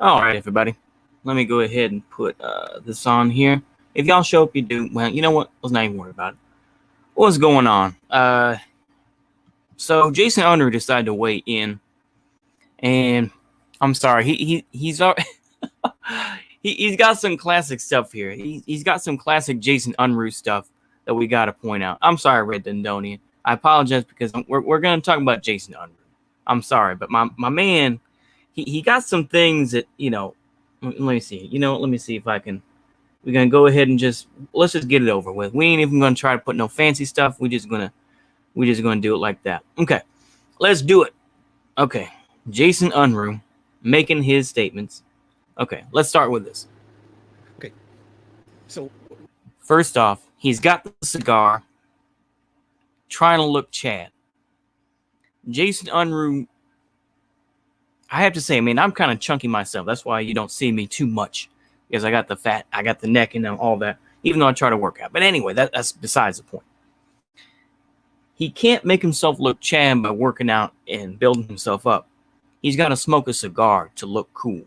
All right, everybody. Let me go ahead and put this on here. If y'all show up, you do. Well, you know what? Let's not even worry about it. What's going on? So Jason Unruhe decided to weigh in, and I'm sorry. He's he's got some classic stuff here. He's got some classic Jason Unruhe stuff that we got to point out. I'm sorry, Red Dindonian. I apologize because we're going to talk about Jason Unruhe. I'm sorry, but my man, he got some things that, you know, let me see. You know, let me see if I can. We're going to go ahead and let's just get it over with. We ain't even going to try to put no fancy stuff. We're just going to do it like that. Okay, let's do it. Okay, Jason Unruhe making his statements. Okay, let's start with this. Okay, so first off, he's got the cigar, trying to look Chad. Jason Unruhe, I have to say, I mean, I'm kind of chunky myself. That's why you don't see me too much, because I got the fat, I got the neck and all that, even though I try to work out. But anyway, that's besides the point. He can't make himself look Chad by working out and building himself up. He's got to smoke a cigar to look cool.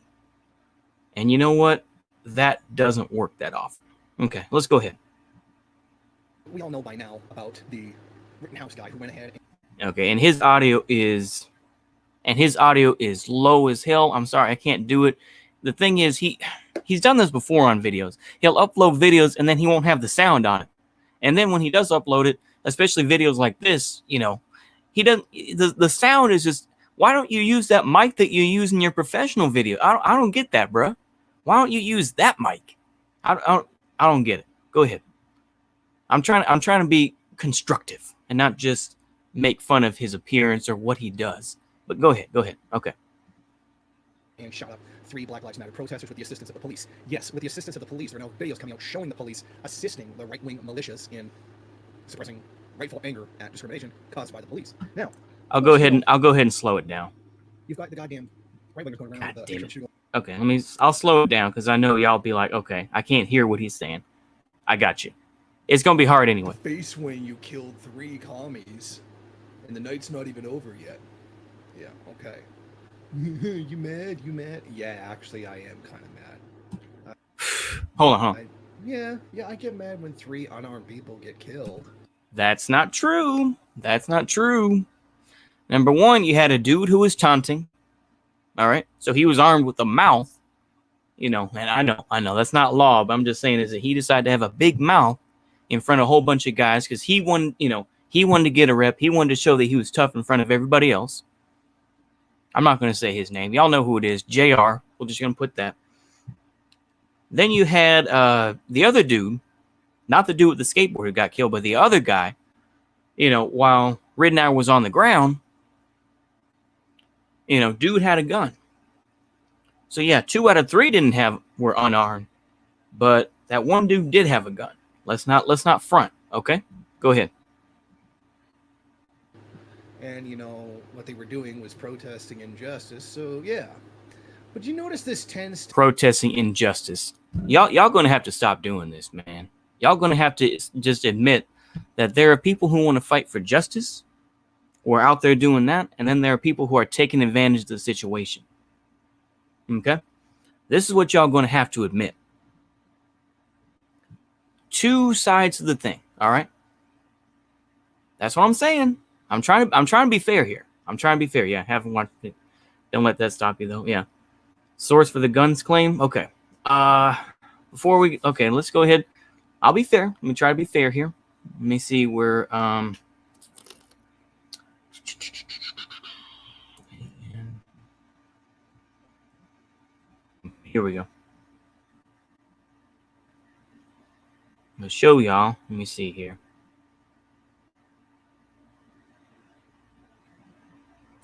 And you know what? That doesn't work that often. Okay, let's go ahead. We all know by now about the Rittenhouse guy who went ahead. Okay, and his audio is low as hell. I'm sorry, I can't do it. The thing is, he's done this before on videos. He'll upload videos and then he won't have the sound on it. And then when he does upload it, especially videos like this, you know, he doesn't. The sound is just. Why don't you use that mic that you use in your professional video? I don't get that, bro. Why don't you use that mic? I don't get it. Go ahead. I'm trying to be constructive and not just make fun of his appearance or what he does. But go ahead. Okay. And shot up 3 Black Lives Matter protesters with the assistance of the police. Yes, with the assistance of the police. There are now videos coming out showing the police assisting the right-wing militias in suppressing rightful anger at discrimination caused by the police. Now, I'll go ahead and slow it down. You've got the goddamn right-wingers going around with the Okay, I'll slow it down because I know y'all be like, okay, I can't hear what he's saying. I got you. It's gonna be hard anyway. The face when you killed 3 commies, and the night's not even over yet. Yeah, okay. You mad? Yeah, actually, I am kind of mad. Hold on. Yeah, I get mad when 3 unarmed people get killed. That's not true. Number one, you had a dude who was taunting. All right. So he was armed with a mouth. You know, and I know that's not law, but I'm just saying is that he decided to have a big mouth in front of a whole bunch of guys because he wanted to get a rep. He wanted to show that he was tough in front of everybody else. I'm not going to say his name. Y'all know who it is. JR. We're just going to put that. Then you had the other dude, not the dude with the skateboard who got killed, but the other guy, you know, while Ridenour was on the ground, you know, dude had a gun. So yeah, 2 out of 3 were unarmed, but that one dude did have a gun. Let's not front, okay? Go ahead. And you know what they were doing was protesting injustice. So yeah, but you notice this tends to protesting injustice. Y'all gonna have to stop doing this, man. Y'all gonna have to just admit that there are people who want to fight for justice, or out there doing that, and then there are people who are taking advantage of the situation. Okay? This is what y'all going to have to admit. 2 sides of the thing, all right? That's what I'm saying. I'm trying to be fair here. Yeah, haven't watched it. Don't let that stop you though. Yeah. Source for the guns claim. Okay. Let's go ahead. I'll be fair. Let me try to be fair here. Let me see where here we go. I'm gonna show y'all. Let me see here.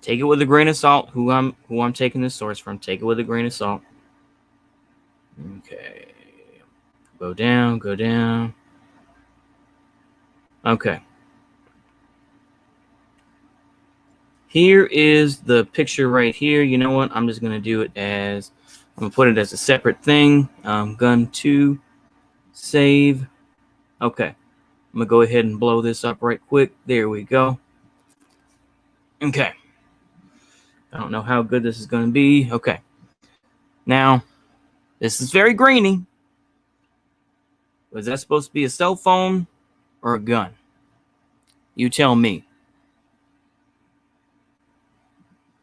Take it with a grain of salt. Who I'm taking this source from. Take it with a grain of salt. Okay. Go down, go down. Okay. Here is the picture right here. You know what? I'm just going to do it as, I'm going to put it as a separate thing. Gun 2, save. Okay. I'm going to go ahead and blow this up right quick. There we go. Okay. I don't know how good this is going to be. Okay. Now, this is very grainy. Was that supposed to be a cell phone or a gun? You tell me.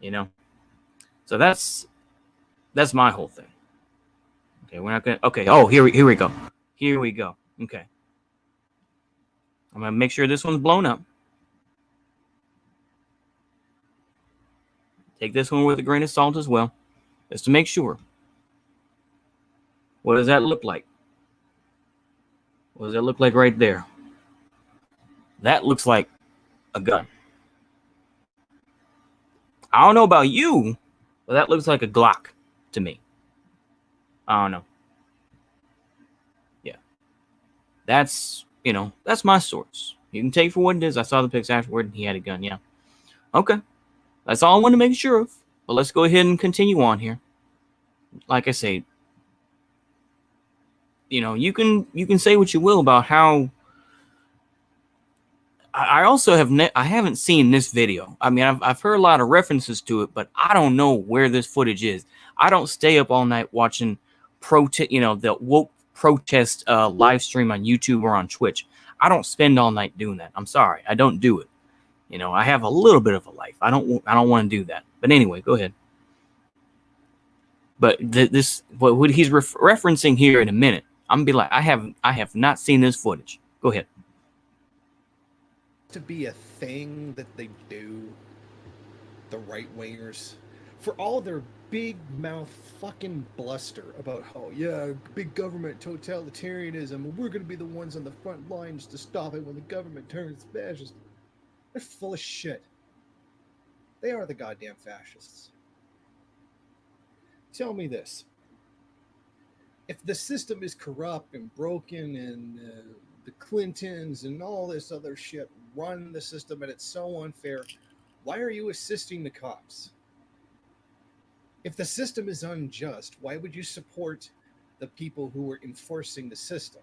You know? So that's my whole thing. Okay, we're not going to... Okay, oh, here we go. Here we go. Okay. I'm going to make sure this one's blown up. Take this one with a grain of salt as well, just to make sure. What does that look like? What does that look like right there? That looks like a gun. I don't know about you, but that looks like a Glock to me. I don't know. Yeah. That's, that's my source. You can take it for what it is. I saw the pics afterward and he had a gun, yeah. Okay. That's all I want to make sure of. But let's go ahead and continue on here. Like I say, you can say what you will about how. I also I haven't seen this video. I mean, I've heard a lot of references to it, but I don't know where this footage is. I don't stay up all night watching the woke protest live stream on YouTube or on Twitch. I don't spend all night doing that. I'm sorry, I don't do it. I have a little bit of a life. I don't want to do that. But anyway, go ahead. But what he's referencing here in a minute, I'm gonna be like, I have not seen this footage. Go ahead. To be a thing that they do, the right wingers, for all their big mouth fucking bluster about how, yeah, big government totalitarianism, and we're gonna be the ones on the front lines to stop it when the government turns fascist. They're full of shit. They are the goddamn fascists. Tell me this. If the system is corrupt and broken and the Clintons and all this other shit run the system and it's so unfair, why are you assisting the cops? If the system is unjust, why would you support the people who are enforcing the system?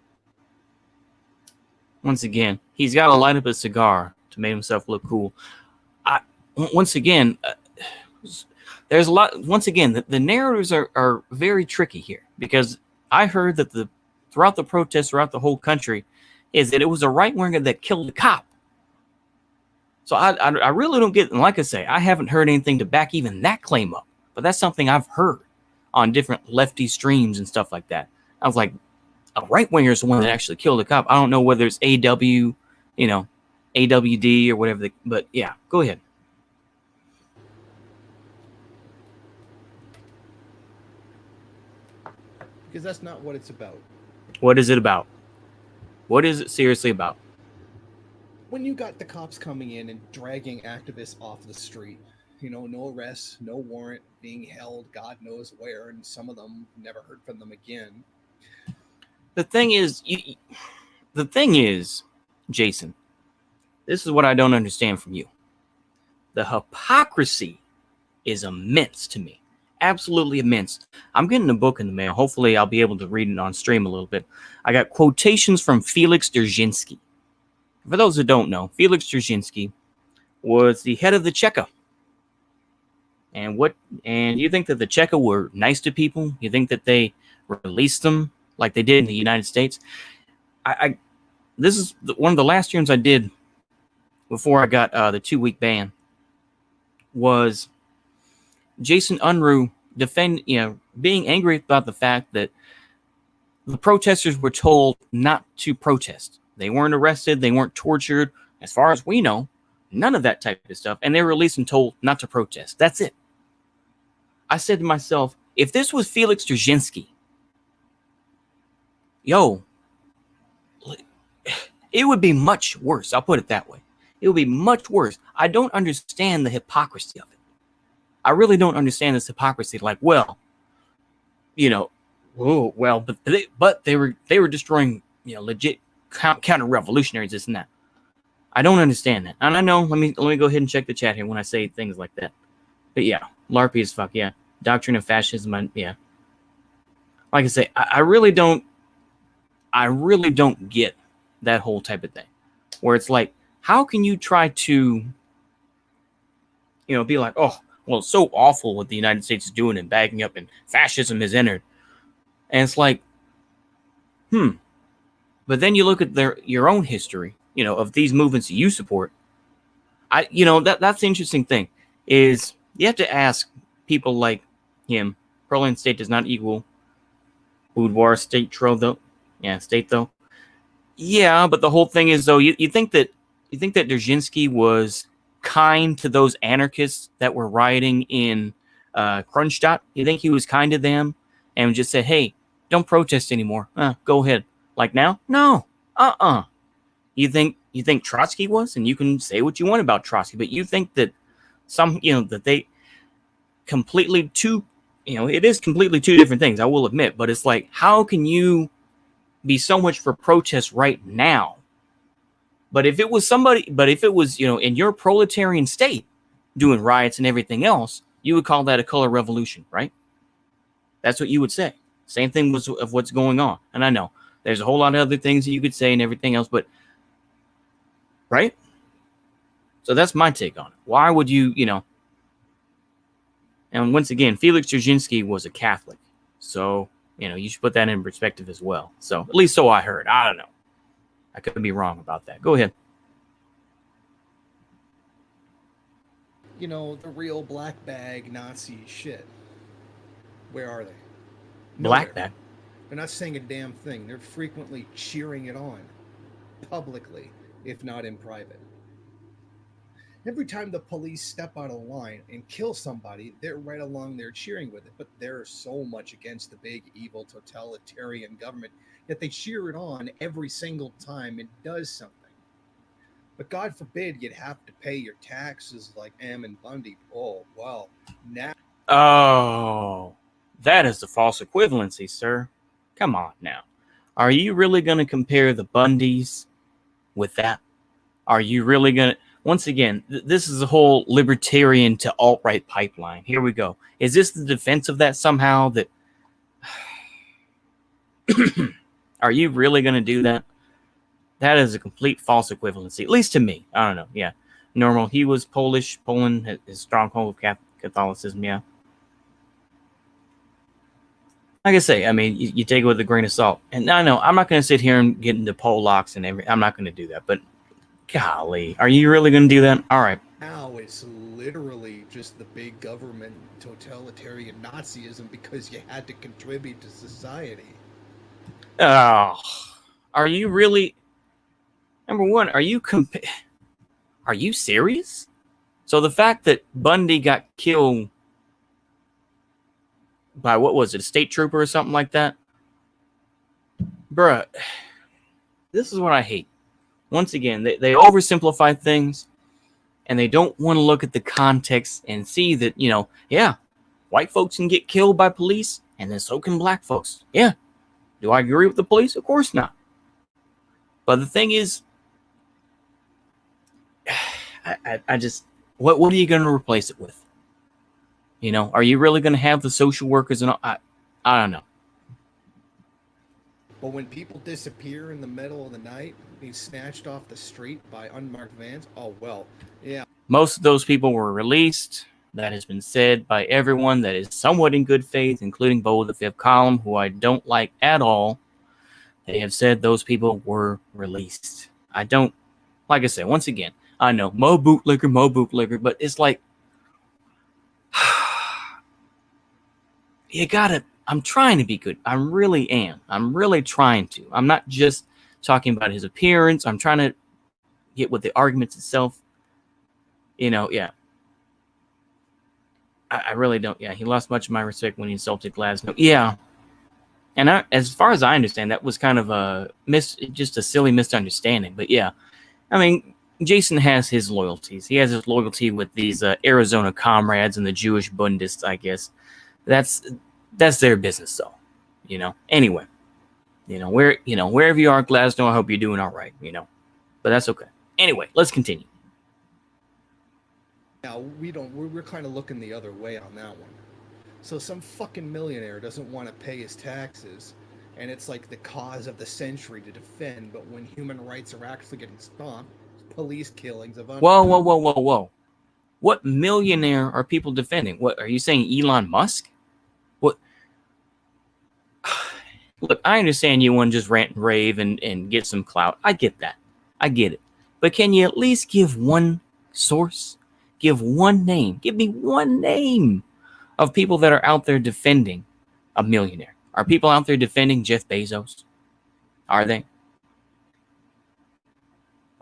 Once again, he's got to light up a cigar to make himself look cool. There's a lot. Once again, the narratives are very tricky here, because I heard that throughout the protests throughout the whole country is that it was a right winger that killed a cop. So I really don't get. And like I say, I haven't heard anything to back even that claim up. But that's something I've heard on different lefty streams and stuff like that. I was like, a right winger is the one that actually killed a cop. I don't know whether it's AWD or whatever. But yeah, go ahead. Because that's not what it's about. What is it about? What is it seriously about? When you got the cops coming in and dragging activists off the street, no arrests, no warrant, being held God knows where, and some of them never heard from them again. The thing is, Jason, this is what I don't understand from you. The hypocrisy is immense to me. Absolutely immense. I'm getting a book in the mail. Hopefully I'll be able to read it on stream a little bit. I got quotations from Felix Dzerzhinsky. For those who don't know, Felix Dzerzhinsky was the head of the Cheka. And you think that the Cheka were nice to people? You think that they released them like they did in the United States? This is one of the last streams I did before I got the 2-week ban. Was Jason Unruhe being angry about the fact that the protesters were told not to protest. They weren't arrested. They weren't tortured. As far as we know, none of that type of stuff. And they were released and told not to protest. That's it. I said to myself, if this was Felix Dzerzhinsky, it would be much worse. I'll put it that way. It would be much worse. I don't understand the hypocrisy of it. I really don't understand this hypocrisy. Like, well, you know, oh well, but they were destroying, you know, legit counter revolutionaries, this and that. I don't understand that. And I know, let me go ahead and check the chat here when I say things like that. But yeah, LARPy as fuck, yeah. Doctrine of fascism, yeah. Like I say, I really don't get that whole type of thing. Where it's like, how can you try to, you know, be like, oh, well, it's so awful what the United States is doing and backing up and fascism has entered. And it's like, But then you look at your own history, you know, of these movements that you support. That's the interesting thing is you have to ask people like him. Pearland state does not equal boudoir state though. Yeah, state though. Yeah, but the whole thing is though, you think that Dzerzhinsky was kind to those anarchists that were rioting in Kronstadt? You think he was kind to them and just said, "Hey, don't protest anymore. Go ahead." Like now? No. You think Trotsky was? And you can say what you want about Trotsky, but you think that that they completely it is completely two different things, I will admit, but it's like, how can you be so much for protest right now? But if it was, in your proletarian state doing riots and everything else, you would call that a color revolution, right? That's what you would say. Same thing of what's going on. And I know there's a whole lot of other things that you could say and everything else, but right? So that's my take on it. Why would you, and once again, Felix Dzerzhinsky was a Catholic. So, you should put that in perspective as well. So, at least so I heard. I don't know. I could be wrong about that. Go ahead. The real black bag Nazi shit. Where are they? Black bag? They're not saying a damn thing. They're frequently cheering it on. Publicly, if not in private. Every time the police step out of line and kill somebody, they're right along there cheering with it. But they're so much against the big, evil, totalitarian government that they cheer it on every single time it does something. But God forbid you'd have to pay your taxes like Ammon Bundy. Oh, well, now... Oh, that is the false equivalency, sir. Come on now. Are you really going to compare the Bundys with that? Are you really going to... Once again, this is a whole libertarian to alt-right pipeline. Here we go. Is this the defense of that somehow? That are you really going to do that? That is a complete false equivalency, at least to me. I don't know. Yeah. Normal. He was Polish. Poland is stronghold of Catholicism. Yeah. Like I say, I mean, you take it with a grain of salt. And I know I'm not going to sit here and get into Polacks and everything. I'm not going to do that. But golly, are you really going to do that? All right. Now it's literally just the big government totalitarian Nazism because you had to contribute to society. Oh, are you really? Number one, are you serious? So the fact that Bundy got killed by, what was it, a state trooper or something like that? Bruh, this is what I hate. Once again, they oversimplify things, and they don't want to look at the context and see that, white folks can get killed by police, and then so can black folks. Yeah. Do I agree with the police? Of course not. But the thing is, I just, what are you going to replace it with? Are you really going to have the social workers and all? I don't know. But when people disappear in the middle of the night, being snatched off the street by unmarked vans, oh, well, yeah. Most of those people were released. That has been said by everyone that is somewhat in good faith, including Bo the Fifth Column, who I don't like at all. They have said those people were released. I don't, like I said, once again, I know, mo bootlicker, but it's like, you gotta, I'm trying to be good. I really am. I'm really trying to. I'm not just talking about his appearance. I'm trying to get with the arguments itself. Yeah. I really don't. Yeah, he lost much of my respect when he insulted Glasnow. Yeah. And as far as I understand, that was kind of just a silly misunderstanding. But yeah, I mean, Jason has his loyalties. He has his loyalty with these Arizona comrades and the Jewish Bundists, I guess. That's their business, though. Anyway, wherever you are, Glasgow, I hope you're doing all right. But that's okay. Anyway, let's continue. Now, we're kind of looking the other way on that one. So some fucking millionaire doesn't want to pay his taxes, and it's like the cause of the century to defend, but when human rights are actually getting stomped, police killings of... Whoa. What millionaire are people defending? What, are you saying Elon Musk? What? Look, I understand you want to just rant and rave and get some clout. I get that. I get it. But can you at least give one source? Give one name. Give me one name of people that are out there defending a millionaire. Are people out there defending Jeff Bezos? Are they?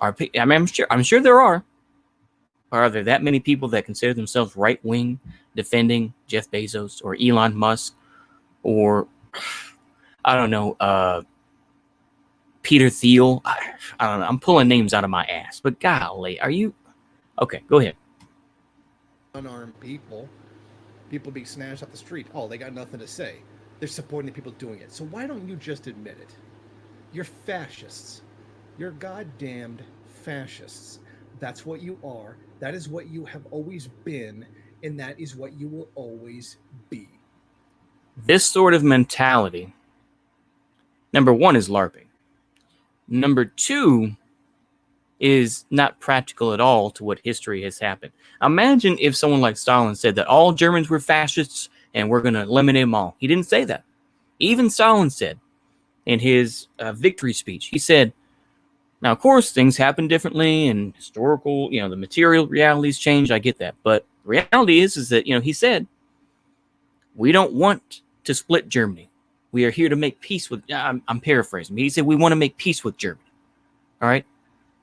I'm sure there are. Are there that many people that consider themselves right-wing defending Jeff Bezos or Elon Musk or, I don't know, Peter Thiel? I don't know. I'm pulling names out of my ass. But golly, are you... Okay, go ahead. Unarmed people being snatched off the street. Oh, they got nothing to say. They're supporting the people doing it. So why don't you just admit it? You're fascists. You're goddamned fascists. That's what you are. That is what you have always been, and that is what you will always be. This sort of mentality, number one, is LARPing. Number two is not practical at all to what history has happened. Imagine if someone like Stalin said that all Germans were fascists and we're going to eliminate them all. He didn't say that. Even Stalin said in his victory speech, he said, now, of course, things happen differently and historical, the material realities change. I get that. But the reality is that, he said, we don't want to split Germany. We are here to make peace with, I'm paraphrasing. He said, we want to make peace with Germany. All right.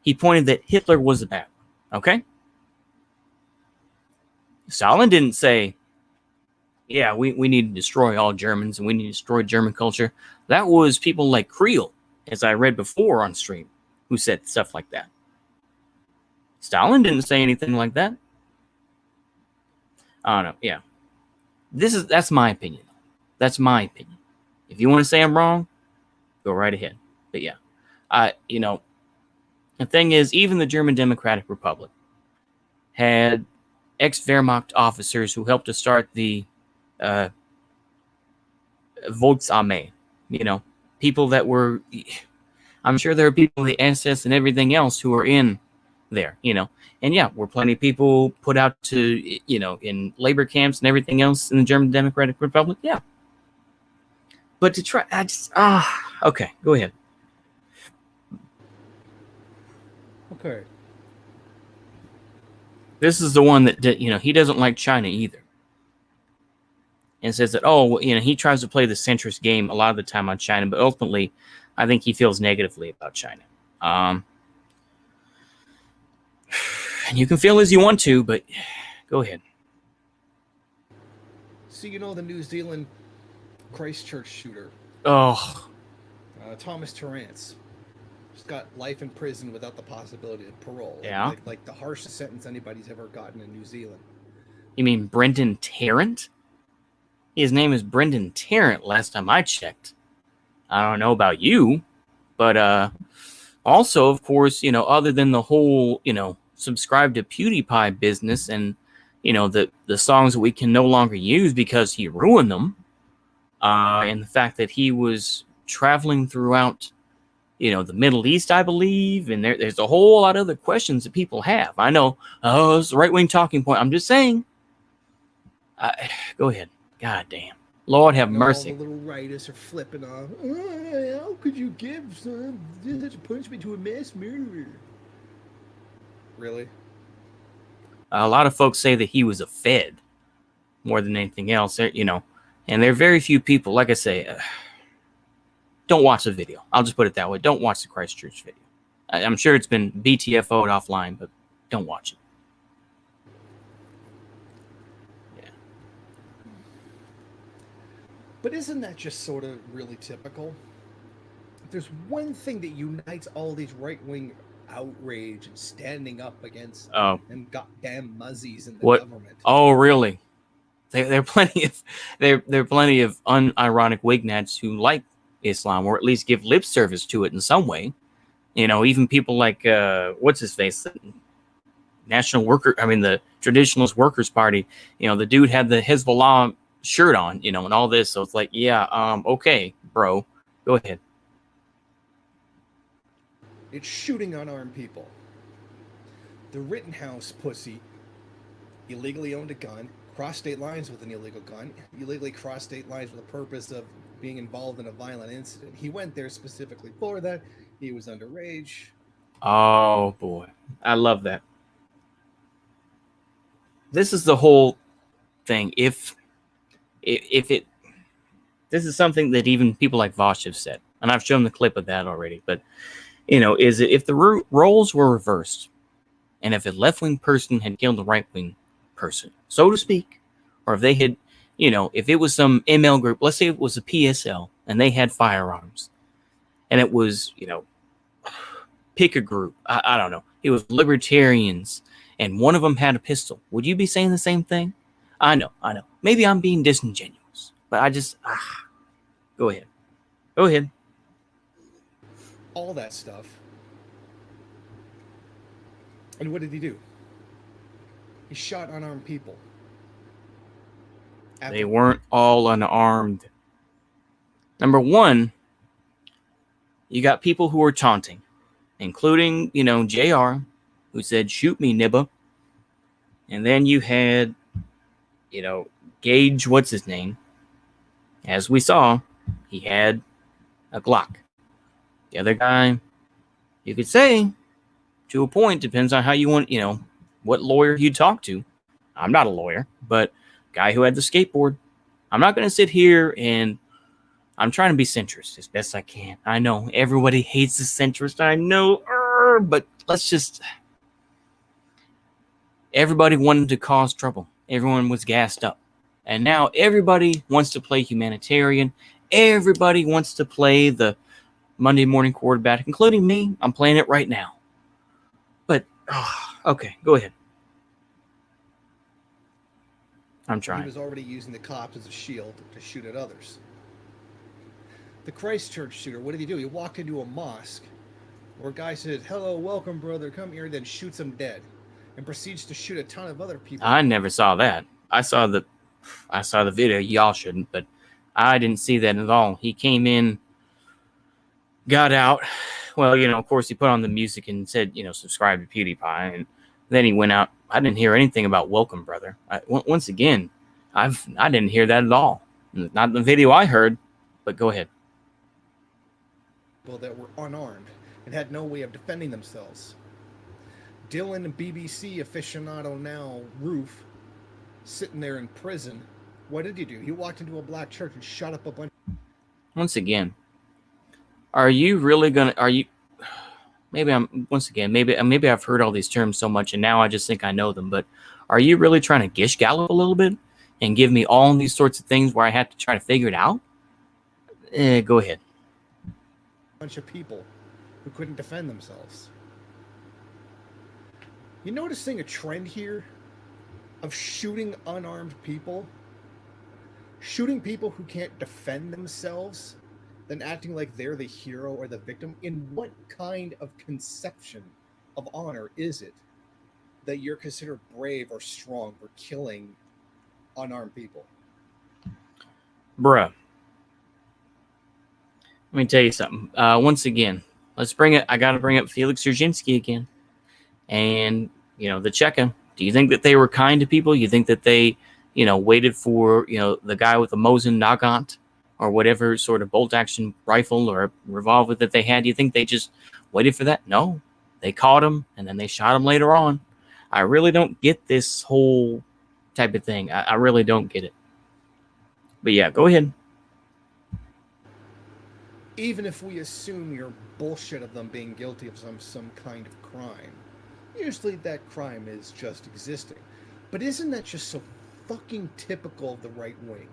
He pointed that Hitler was the bad one. Okay. Stalin didn't say, yeah, we need to destroy all Germans and we need to destroy German culture. That was people like Creel, as I read before on stream, who said stuff like that. Stalin didn't say anything like that. I don't know. Yeah. That's my opinion. That's my opinion. If you want to say I'm wrong, go right ahead. But yeah. The thing is, even the German Democratic Republic had ex-Wehrmacht officers who helped to start the Volksarmee. People that were... I'm sure there are people in the SS and everything else who are in there, And yeah, were plenty of people put out to, in labor camps and everything else in the German Democratic Republic? Yeah. But to try... okay, go ahead. Okay. This is the one that he doesn't like China either. And says that, he tries to play the centrist game a lot of the time on China, but ultimately, I think he feels negatively about China. And you can feel as you want to, but go ahead. So the New Zealand Christchurch shooter. Oh. Thomas Torrance. Just got life in prison without the possibility of parole. Yeah. Like the harshest sentence anybody's ever gotten in New Zealand. You mean Brendan Tarrant? His name is Brendan Tarrant last time I checked. I don't know about you, but also, of course, other than the whole, subscribe to PewDiePie business and, the songs that we can no longer use because he ruined them, and the fact that he was traveling throughout, the Middle East, I believe, and there's a whole lot of other questions that people have. I know, it's a right-wing talking point. I'm just saying. Go ahead. God damn. Lord have mercy. All the little writers are flipping off. How could you give such a punishment to a mass murderer? Really? A lot of folks say that he was a Fed more than anything else, and there are very few people, like I say, don't watch the video. I'll just put it that way. Don't watch the Christchurch video. I'm sure it's been BTFO'd offline, but don't watch it. But isn't that just sort of really typical? If there's one thing that unites all these right-wing outrage and standing up against Oh, them goddamn muzzies in the what? government. Oh, really? There are plenty of there are plenty of unironic wignats who like Islam, or at least give lip service to it in some way. Even people like what's his face, the Traditionalist Workers Party. The dude had the Hezbollah shirt on, and all this. So it's like, yeah, okay, bro, go ahead. It's shooting unarmed people. The Rittenhouse pussy illegally owned a gun, crossed state lines with an illegal gun, illegally crossed state lines with the purpose of being involved in a violent incident. He went there specifically for that. He was underage. Oh boy, I love that. This is the whole thing. If it this is something that even people like Vosh have said, and I've shown the clip of that already. But is it if the roles were reversed, and if a left-wing person had killed a right-wing person, so to speak, or if they had, if it was some ML group, let's say it was a PSL, and they had firearms, and it was, pick a group, I don't know, it was libertarians, and one of them had a pistol, would you be saying the same thing? I know. Maybe I'm being disingenuous, but I just, go ahead. All that stuff. And what did he do? He shot unarmed people. They weren't all unarmed. Number one, you got people who were taunting, including, JR, who said, "Shoot me, nibba." And then you had, Gage, what's his name? As we saw, he had a Glock. The other guy, you could say, to a point, depends on how you want, what lawyer you talk to. I'm not a lawyer, but guy who had the skateboard. I'm not going to sit here and I'm trying to be centrist as best I can. I know everybody hates the centrist. I know, but let's just. Everybody wanted to cause trouble. Everyone was gassed up. And now everybody wants to play humanitarian. Everybody wants to play the Monday morning quarterback, including me. I'm playing it right now. But, okay, go ahead. I'm trying. He was already using the cops as a shield to shoot at others. The Christchurch shooter, what did he do? He walked into a mosque where a guy said, "Hello, welcome, brother, come here," then shoots him dead and proceeds to shoot a ton of other people. I never saw that. I saw the video. Y'all shouldn't, but I didn't see that at all. He came in, got out. Well, of course, he put on the music and said, subscribe to PewDiePie, and then he went out. I didn't hear anything about welcome, brother. Once again, I didn't hear that at all. Not in the video I heard, but go ahead. People that were unarmed and had no way of defending themselves. Dylan, BBC aficionado now, Roof, sitting there in prison. What did he do? He walked into a black church and shot up a bunch. Once again, are you really gonna? Are you? Maybe maybe I've heard all these terms so much, and now I just think I know them. But are you really trying to gish gallop a little bit and give me all these sorts of things where I have to try to figure it out? Go ahead. Bunch of people who couldn't defend themselves. You noticing a trend here of shooting unarmed people? Shooting people who can't defend themselves, then acting like they're the hero or the victim? In what kind of conception of honor is it that you're considered brave or strong for killing unarmed people? Bruh. Let me tell you something. Once again, let's bring it. I got to bring up Felix Dzerzhinsky again. And, the Cheka. Do you think that they were kind to people? You think that they, waited for, the guy with the Mosin Nagant or whatever sort of bolt action rifle or revolver that they had? Do you think they just waited for that? No. They caught him and then they shot him later on. I really don't get this whole type of thing. I really don't get it. But yeah, go ahead. Even if we assume your bullshit of them being guilty of some kind of crime, usually that crime is just existing. But isn't that just so fucking typical of the right wing?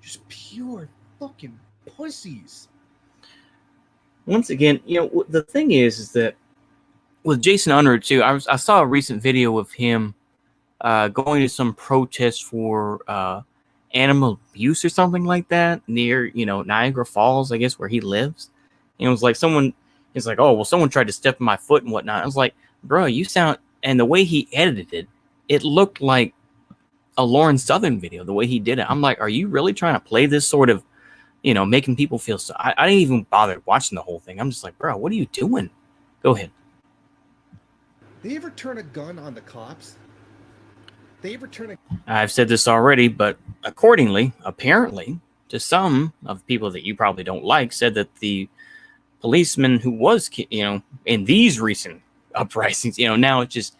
Just pure fucking pussies. Once again, the thing is that with Jason Unruhe too, I saw a recent video of him going to some protest for animal abuse or something like that near, Niagara Falls, I guess, where he lives. And it was like he's like, oh, well, someone tried to step in my foot and whatnot. I was like, bro, you sound, and the way he edited it looked like a Lauren Southern video, the way he did it. I'm like, are you really trying to play this sort of, making people feel so? I didn't even bother watching the whole thing. I'm just like, bro, what are you doing? Go ahead. They ever turn a gun on the cops? They ever turn a... I've said this already, but apparently, to some of people that you probably don't like, said that the policeman who was, in these recent uprisings, now it's just,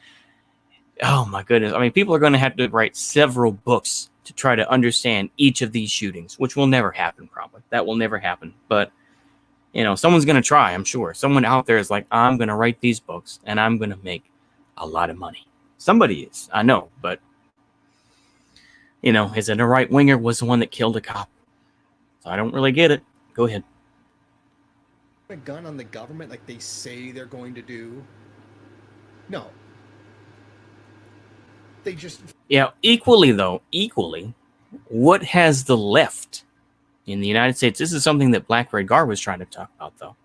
oh my goodness. I mean, people are going to have to write several books to try to understand each of these shootings, which will never happen, probably. That will never happen. But, someone's going to try, I'm sure. Someone out there is like, I'm going to write these books and I'm going to make a lot of money. Somebody is, I know, but, is it a right winger was the one that killed a cop? So I don't really get it. Go ahead. A gun on the government like they say they're going to do? No. They just... Yeah, equally, what has the left in the United States? This is something that Black Red Guard was trying to talk about, though.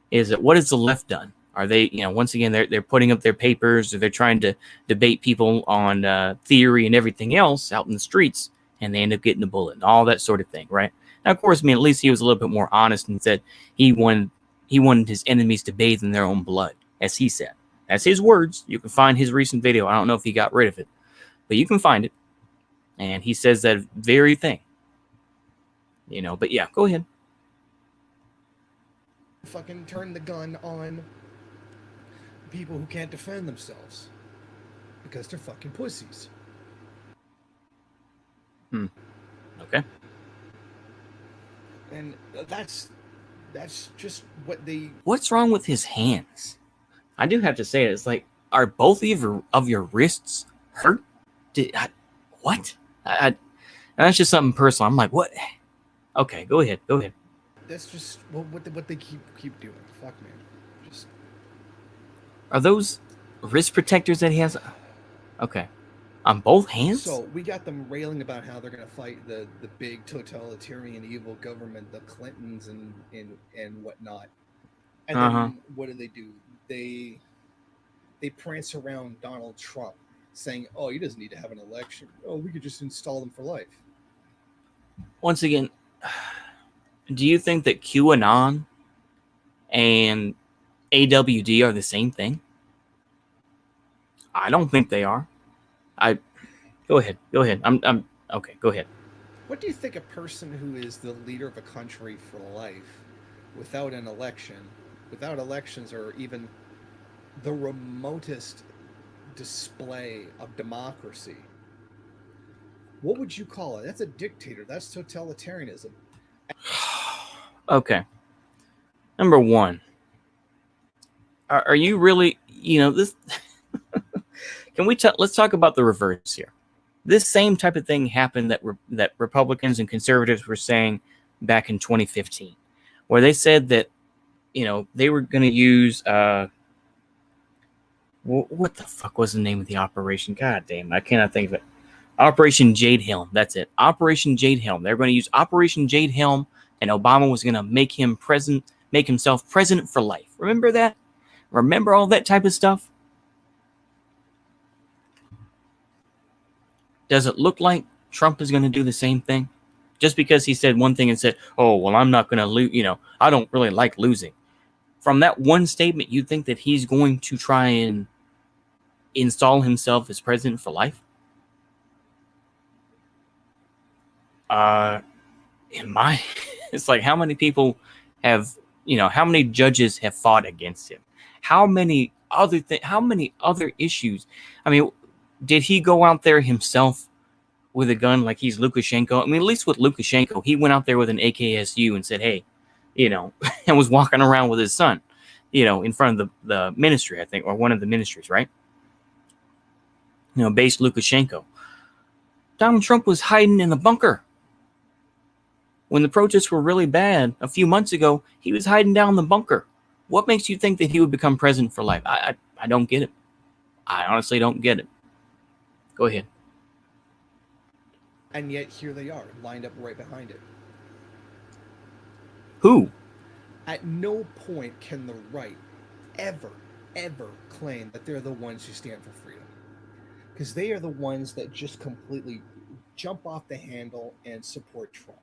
Is that what has the left done? Are they, once again, they're putting up their papers, or they're trying to debate people on theory and everything else out in the streets, and they end up getting a bullet and all that sort of thing, right? Now, of course, at least he was a little bit more honest and said he wanted his enemies to bathe in their own blood, as he said. That's his words. You can find his recent video. I don't know if he got rid of it, but you can find it. And he says that very thing. But yeah, go ahead. Fucking turn the gun on people who can't defend themselves because they're fucking pussies. Okay. And that's just what they... What's wrong with his hands? I do have to say it. It's like, are both of your wrists hurt? What? That's just something personal. I'm like, what? Okay, go ahead. That's just what they keep doing. Fuck, man. Just... Are those wrist protectors that he has? Okay. On both hands? So we got them railing about how they're going to fight the big totalitarian evil government, the Clintons and whatnot. And then what do? They prance around Donald Trump saying, oh, he doesn't need to have an election. Oh, we could just install him for life. Once again, do you think that QAnon and AWD are the same thing? I don't think they are. Go ahead. I'm okay. Go ahead. What do you think a person who is the leader of a country for life, without an election, without elections, or even the remotest display of democracy, what would you call it? That's a dictator. That's totalitarianism. Okay. Number one, are you really? This. Can we let's talk about the reverse here. This same type of thing happened that Republicans and conservatives were saying back in 2015, where they said that, they were going to use, what the fuck was the name of the operation? God damn, I cannot think of it. Operation Jade Helm. That's it. Operation Jade Helm. They're going to use Operation Jade Helm, and Obama was going to make himself president for life. Remember that? Remember all that type of stuff? Does it look like Trump is going to do the same thing? Just because he said one thing and said, oh, well, I'm not going to lose, I don't really like losing. From that one statement, you think that he's going to try and install himself as president for life? It's like, how many people have, how many judges have fought against him? How many other issues? I mean, did he go out there himself with a gun like he's Lukashenko? I mean, at least with Lukashenko, he went out there with an AKSU and said, hey, and was walking around with his son, in front of the ministry, I think, or one of the ministries, right? Based Lukashenko. Donald Trump was hiding in a bunker. When the protests were really bad a few months ago, he was hiding down in the bunker. What makes you think that he would become president for life? I I don't get it. I honestly don't get it. Go ahead. And yet here they are, lined up right behind it. Who? At no point can the right ever, ever claim that they're the ones who stand for freedom. Because they are the ones that just completely jump off the handle and support Trump.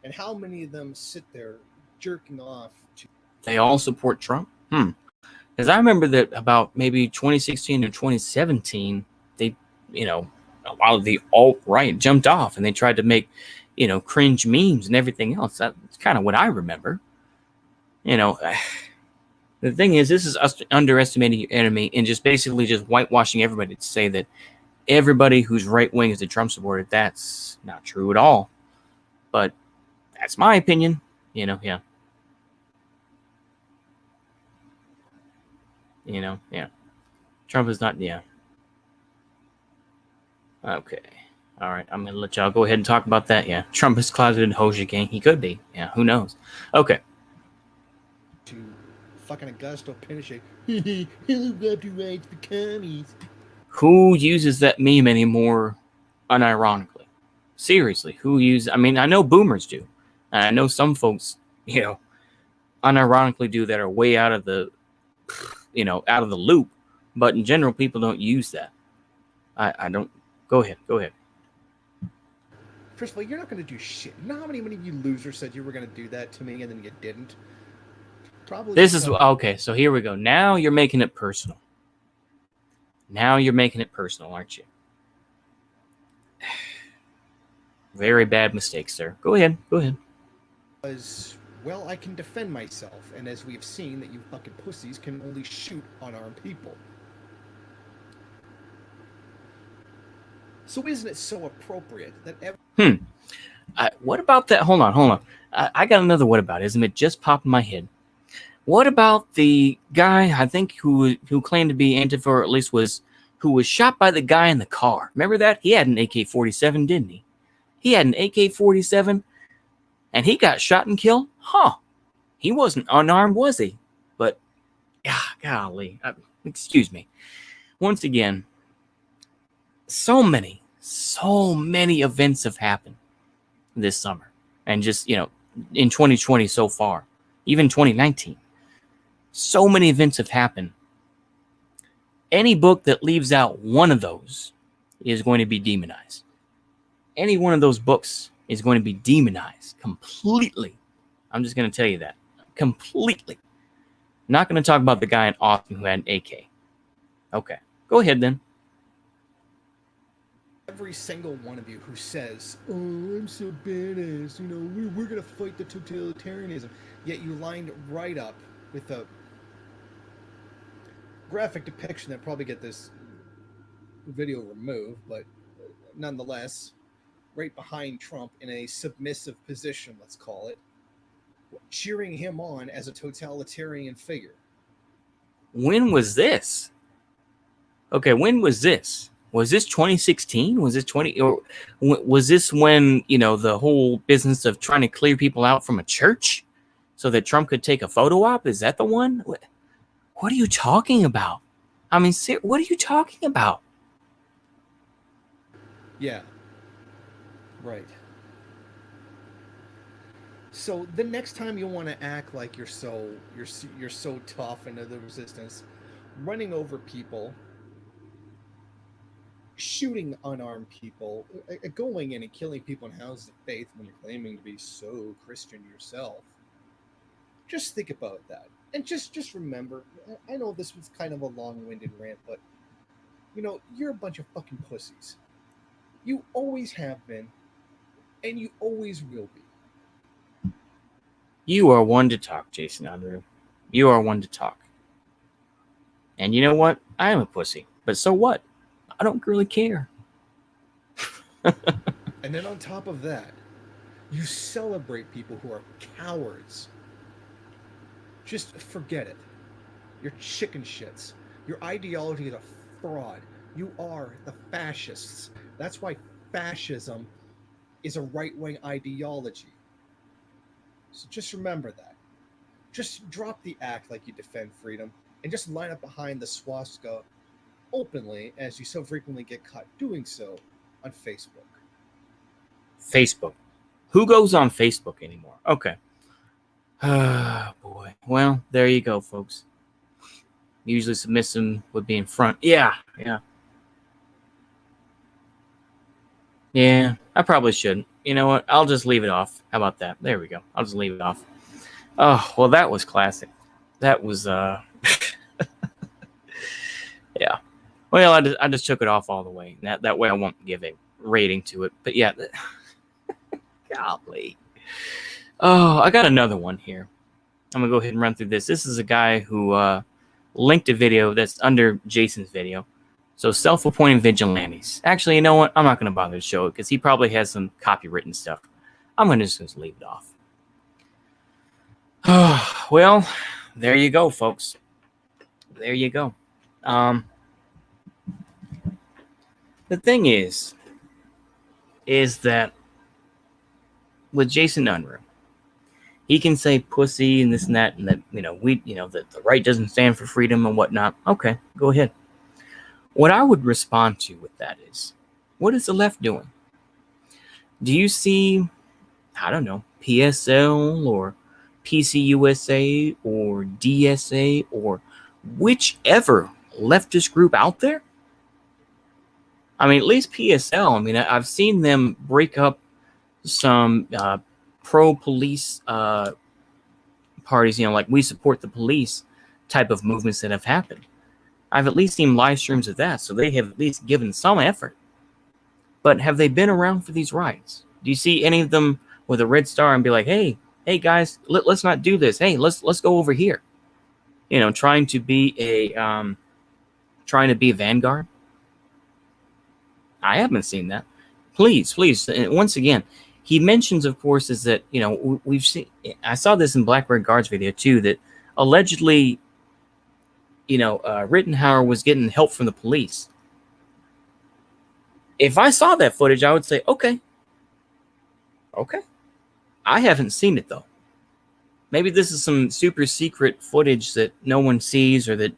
And how many of them sit there jerking off to... They all support Trump? Because I remember that about maybe 2016 or 2017, they, a lot of the alt-right jumped off and they tried to make, cringe memes and everything else. That's kind of what I remember. The thing is, this is us underestimating your enemy and just basically just whitewashing everybody to say that everybody who's right-wing is a Trump supporter. That's not true at all. But that's my opinion. Yeah. Yeah. Trump is not, yeah. Okay. All right. I'm going to let y'all go ahead and talk about that. Yeah. Trump is closeted Hoja gang. He could be. Yeah. Who knows? Okay. To fucking Augusto Pinochet. He'll grab the rights for commies. Who uses that meme anymore unironically? Seriously. Who uses, I mean, I know boomers do. And I know some folks, unironically do that are way out of the, out of the loop. But in general, people don't use that. I don't. Go ahead. First of all, you're not going to do shit. You know how many of you losers said you were going to do that to me and then you didn't? Probably. This is okay. So here we go. Now you're making it personal. Aren't you? Very bad mistake, sir. Go ahead. Because, well, I can defend myself, and as we've seen, that you fucking pussies can only shoot unarmed people. So isn't it so appropriate that what about that? Hold on. I got another what about ism. It just popped in my head. What about the guy, I think, who claimed to be Antifa, or at least who was shot by the guy in the car? Remember that? He had an AK-47, didn't he? He had an AK-47, and he got shot and killed? Huh. He wasn't unarmed, was he? But, golly. Excuse me. Once again, so many events have happened this summer. And just, in 2020 so far. Even 2019. So many events have happened. Any book that leaves out one of those is going to be demonized. Any one of those books is going to be demonized completely. I'm just going to tell you that. Completely. Not going to talk about the guy in Austin who had an AK. Okay. Go ahead then. every single one of you who says, "Oh, I'm so badass," we're gonna fight the totalitarianism, yet you lined right up with a graphic depiction that probably get this video removed, but nonetheless, right behind Trump in a submissive position, let's call it, cheering him on as a totalitarian figure. When was this? Okay, when was this? Was this 2016? Was this 20 or was this when, the whole business of trying to clear people out from a church so that Trump could take a photo op? Is that the one? What are you talking about? I mean, what are you talking about? Yeah. Right. So the next time you want to act like you're so tough and the resistance, running over people, shooting unarmed people, going in and killing people in houses of faith when you're claiming to be so Christian yourself. Just think about that. And just remember, I know this was kind of a long-winded rant, but, you're a bunch of fucking pussies. You always have been, and you always will be. You are one to talk, Jason Unruhe. You are one to talk. And you know what? I am a pussy. But so what? I don't really care. And then on top of that, you celebrate people who are cowards. Just forget it. You're chicken shits. Your ideology is a fraud. You are the fascists. That's why fascism is a right-wing ideology. So just remember that. Just drop the act like you defend freedom and just line up behind the swastika openly, as you so frequently get caught doing so on Facebook. Facebook. Who goes on Facebook anymore? Okay. Ah, boy. Well, there you go, folks. Usually submissive would be in front. Yeah. Yeah, I probably shouldn't. You know what? I'll just leave it off. How about that? There we go. I'll just leave it off. Oh, well, that was classic. That was, yeah. Well, I just took it off all the way. That way I won't give a rating to it. But yeah, golly. Oh, I got another one here. I'm going to go ahead and run through this. This is a guy who linked a video that's under Jason's video. So self-appointed vigilantes. Actually, you know what? I'm not going to bother to show it because he probably has some copywritten stuff. I'm going to just leave it off. Well, there you go, folks. There you go. The thing is that with Jason Unruhe, he can say pussy and this and that, that the right doesn't stand for freedom and whatnot. Okay, go ahead. What I would respond to with that is, what is the left doing? Do you see, I don't know, PSL or PCUSA or DSA or whichever leftist group out there? I mean, at least PSL. I mean, I've seen them break up some pro-police parties, like we support the police type of movements that have happened. I've at least seen live streams of that, so they have at least given some effort. But have they been around for these riots? Do you see any of them with a red star and be like, hey guys, let's not do this. Hey, let's go over here. Trying to be a vanguard. I haven't seen that. Please. And once again, he mentions, of course, is that we've seen. I saw this in Black Red Guard's video too. That allegedly, Rittenhauer was getting help from the police. If I saw that footage, I would say, okay. I haven't seen it though. Maybe this is some super secret footage that no one sees, or that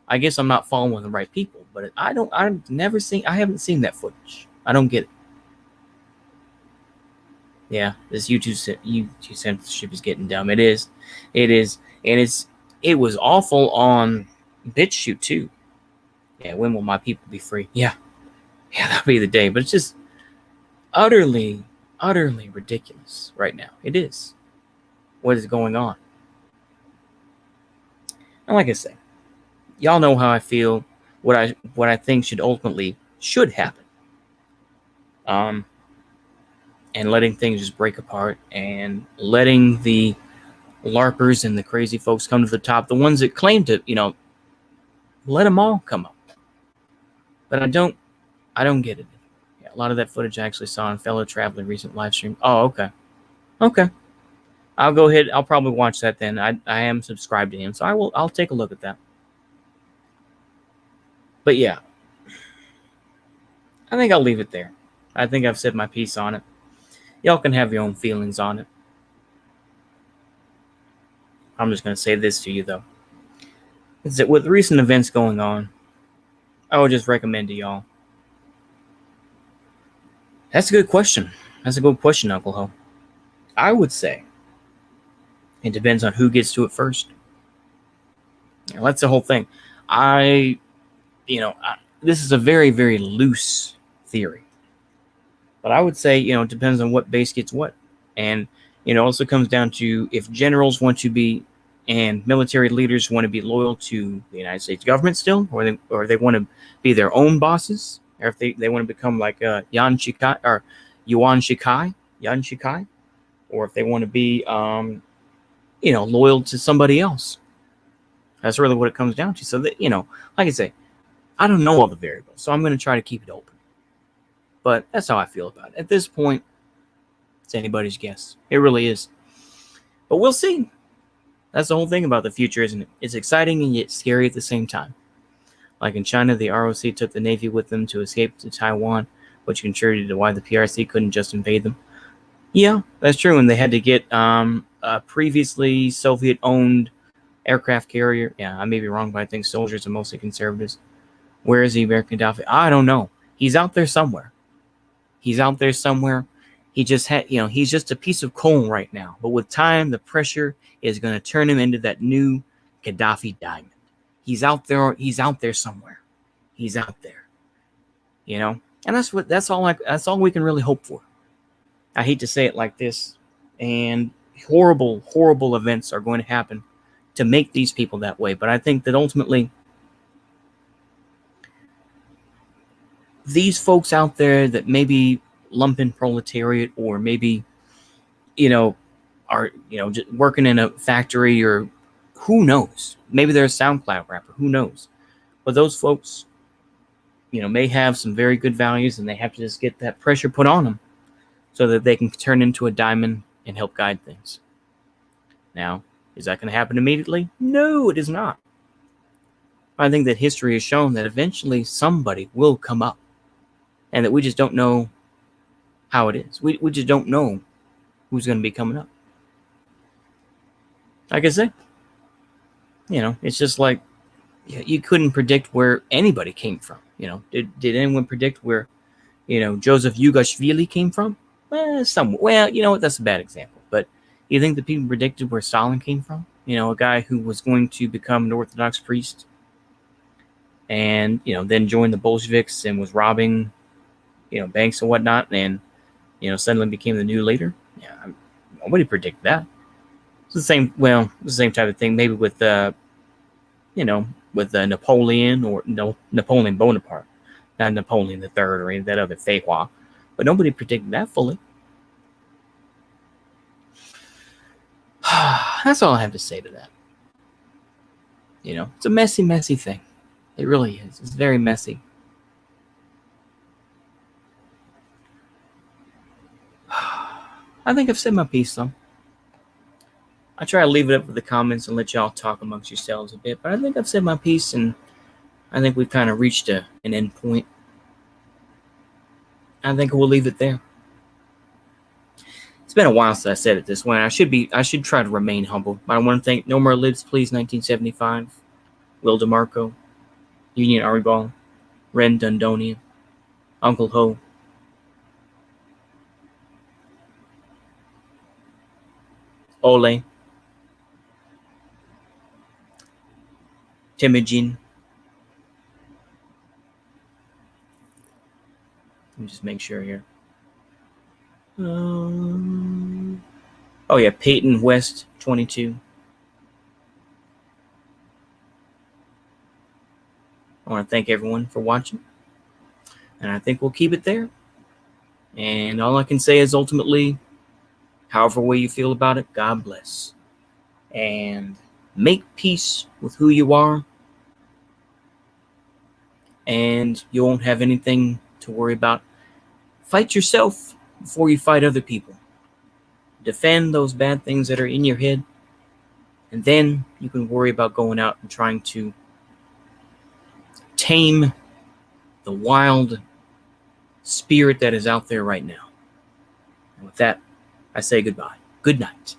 I guess I'm not following the right people. But I haven't seen that footage. I don't get it. Yeah, this YouTube censorship is getting dumb. It is, and it was awful on BitChute too. Yeah, when will my people be free? Yeah, that'll be the day. But it's just utterly ridiculous right now. It is. What is going on? And like I say, y'all know how I feel. What I think should happen. And letting things just break apart, and letting the LARPers and the crazy folks come to the top, the ones that claim to, let them all come up. But I don't get it. Yeah, a lot of that footage I actually saw on Fellow Traveler recent live stream. Oh, okay. I'll go ahead. I'll probably watch that then. I am subscribed to him, so I'll take a look at that. But yeah, I think I'll leave it there. I think I've said my piece on it. Y'all can have your own feelings on it. I'm just going to say this to you, though. Is that with recent events going on, I would just recommend to y'all. That's a good question. Uncle Ho. I would say it depends on who gets to it first. That's the whole thing. This is a very, very loose theory. But I would say, it depends on what base gets what. And, it also comes down to if generals want to be, and military leaders want to be loyal to the United States government still, or they want to be their own bosses, or if they want to become like Yuan Shikai, or if they want to be, loyal to somebody else. That's really what it comes down to. So that, like I say, I don't know all the variables, so I'm going to try to keep it open. But that's how I feel about it. At this point, it's anybody's guess. It really is. But we'll see. That's the whole thing about the future, isn't it? It's exciting and yet scary at the same time. Like in China, the ROC took the Navy with them to escape to Taiwan, which contributed to why the PRC couldn't just invade them. Yeah, that's true. And they had to get a previously Soviet-owned aircraft carrier. Yeah, I may be wrong, but I think soldiers are mostly conservatives. Where is the American Gaddafi? I don't know. He's out there somewhere. He's out there somewhere. He just had, he's just a piece of coal right now. But with time, the pressure is going to turn him into that new Gaddafi diamond. He's out there. He's out there somewhere. He's out there. And that's all we can really hope for. I hate to say it like this, and horrible, horrible events are going to happen to make these people that way. But I think that ultimately, these folks out there that maybe lump in proletariat, or maybe, are, just working in a factory, or who knows, maybe they're a SoundCloud rapper, who knows? But those folks, may have some very good values, and they have to just get that pressure put on them so that they can turn into a diamond and help guide things. Now, is that going to happen immediately? No, it is not. I think that history has shown that eventually somebody will come up, and that we just don't know how it is. We just don't know who's going to be coming up. Like I said, it's just like, you couldn't predict where anybody came from. Did anyone predict where, Joseph Yugashvili came from? Well, you know what? That's a bad example. But you think that people predicted where Stalin came from? A guy who was going to become an Orthodox priest, and then joined the Bolsheviks and was robbing, banks and whatnot, and suddenly became the new leader. Yeah, nobody predicted that. It's the same. Well, it's the same type of thing. Maybe with with Napoleon, or Napoleon Bonaparte, not Napoleon III or any of that other Feijoa. But nobody predicted that fully. That's all I have to say to that. It's a messy, messy thing. It really is. It's very messy. I think I've said my piece, though. I try to leave it up to the comments and let y'all talk amongst yourselves a bit, but I think I've said my piece, and I think we've kind of reached an end point. I think we'll leave it there. It's been a while since I said it this way. I should try to remain humble. But I want to thank No More Libs, Please 1975, Will DeMarco, Union Aribal, Ren Dundonian, Uncle Ho, Ole, Timujin. Let me just make sure here. Oh yeah, Peyton West 22. I want to thank everyone for watching, and I think we'll keep it there. And all I can say is, ultimately, however way you feel about it, God bless, and make peace with who you are, and you won't have anything to worry about. Fight yourself before you fight other people. Defend those bad things that are in your head, and then you can worry about going out and trying to tame the wild spirit that is out there right now. And with that, I say goodbye. Good night.